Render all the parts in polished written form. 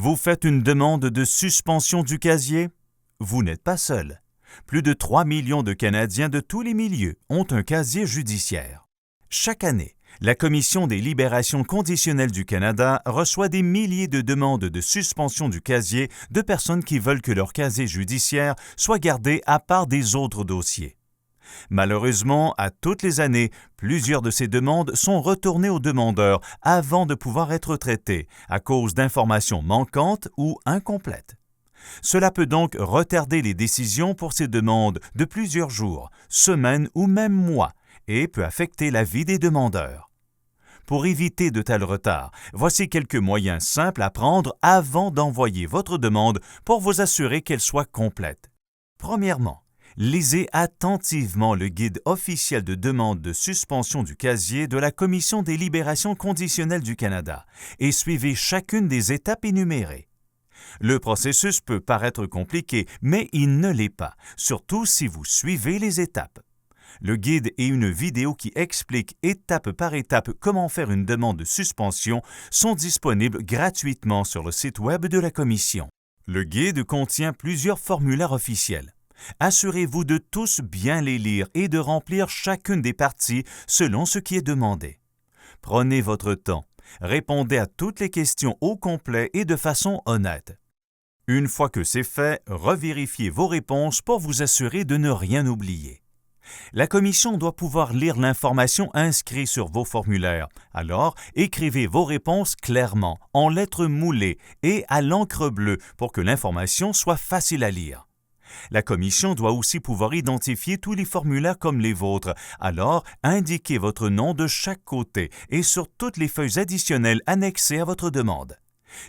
Vous faites une demande de suspension du casier? Vous n'êtes pas seul. Plus de 3 millions de Canadiens de tous les milieux ont un casier judiciaire. Chaque année, la Commission des libérations conditionnelles du Canada reçoit des milliers de demandes de suspension du casier de personnes qui veulent que leur casier judiciaire soit gardé à part des autres dossiers. Malheureusement, à toutes les années, plusieurs de ces demandes sont retournées aux demandeurs avant de pouvoir être traitées à cause d'informations manquantes ou incomplètes. Cela peut donc retarder les décisions pour ces demandes de plusieurs jours, semaines ou même mois et peut affecter la vie des demandeurs. Pour éviter de tels retards, voici quelques moyens simples à prendre avant d'envoyer votre demande pour vous assurer qu'elle soit complète. Premièrement, lisez attentivement le guide officiel de demande de suspension du casier de la Commission des libérations conditionnelles du Canada et suivez chacune des étapes énumérées. Le processus peut paraître compliqué, mais il ne l'est pas, surtout si vous suivez les étapes. Le guide et une vidéo qui explique étape par étape comment faire une demande de suspension sont disponibles gratuitement sur le site Web de la Commission. Le guide contient plusieurs formulaires officiels. Assurez-vous de tous bien les lire et de remplir chacune des parties selon ce qui est demandé. Prenez votre temps. Répondez à toutes les questions au complet et de façon honnête. Une fois que c'est fait, revérifiez vos réponses pour vous assurer de ne rien oublier. La Commission doit pouvoir lire l'information inscrite sur vos formulaires. Alors, écrivez vos réponses clairement, en lettres moulées et à l'encre bleue pour que l'information soit facile à lire. La Commission doit aussi pouvoir identifier tous les formulaires comme les vôtres, alors indiquez votre nom de chaque côté et sur toutes les feuilles additionnelles annexées à votre demande.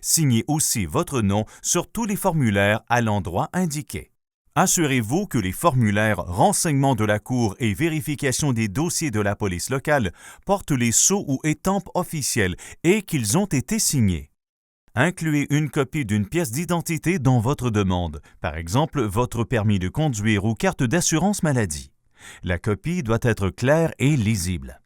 Signez aussi votre nom sur tous les formulaires à l'endroit indiqué. Assurez-vous que les formulaires Renseignements de la Cour et Vérification des dossiers de la police locale portent les sceaux ou étampes officielles et qu'ils ont été signés. Incluez une copie d'une pièce d'identité dans votre demande, par exemple votre permis de conduire ou carte d'assurance maladie. La copie doit être claire et lisible.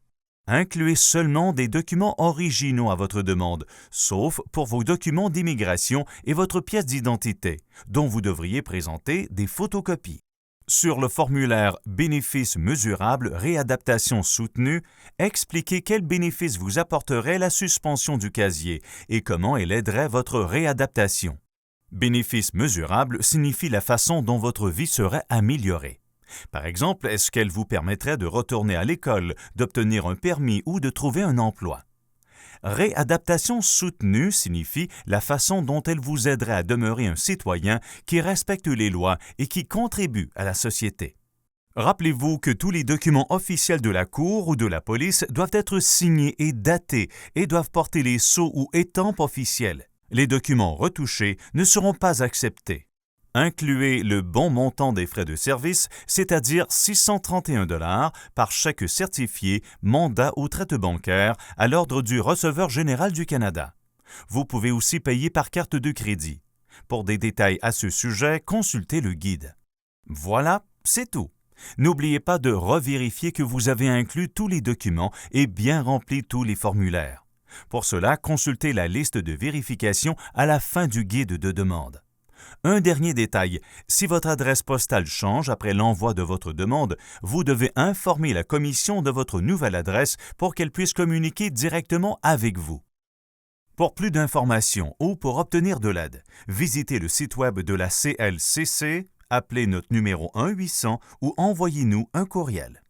Incluez seulement des documents originaux à votre demande, sauf pour vos documents d'immigration et votre pièce d'identité, dont vous devriez présenter des photocopies. Sur le formulaire Bénéfices mesurables, réadaptation soutenue, expliquez quel bénéfice vous apporterait la suspension du casier et comment elle aiderait votre réadaptation. Bénéfices mesurables signifie la façon dont votre vie serait améliorée. Par exemple, est-ce qu'elle vous permettrait de retourner à l'école, d'obtenir un permis ou de trouver un emploi? Réadaptation soutenue signifie la façon dont elle vous aiderait à demeurer un citoyen qui respecte les lois et qui contribue à la société. Rappelez-vous que tous les documents officiels de la Cour ou de la police doivent être signés et datés et doivent porter les sceaux ou étampes officielles. Les documents retouchés ne seront pas acceptés. Incluez le bon montant des frais de service, c'est-à-dire 631 $ par chèque certifié, mandat ou traite bancaire à l'ordre du receveur général du Canada. Vous pouvez aussi payer par carte de crédit. Pour des détails à ce sujet, consultez le guide. Voilà, c'est tout. N'oubliez pas de revérifier que vous avez inclus tous les documents et bien rempli tous les formulaires. Pour cela, consultez la liste de vérification à la fin du guide de demande. Un dernier détail, si votre adresse postale change après l'envoi de votre demande, vous devez informer la Commission de votre nouvelle adresse pour qu'elle puisse communiquer directement avec vous. Pour plus d'informations ou pour obtenir de l'aide, visitez le site Web de la CLCC, appelez notre numéro 1-800 ou envoyez-nous un courriel.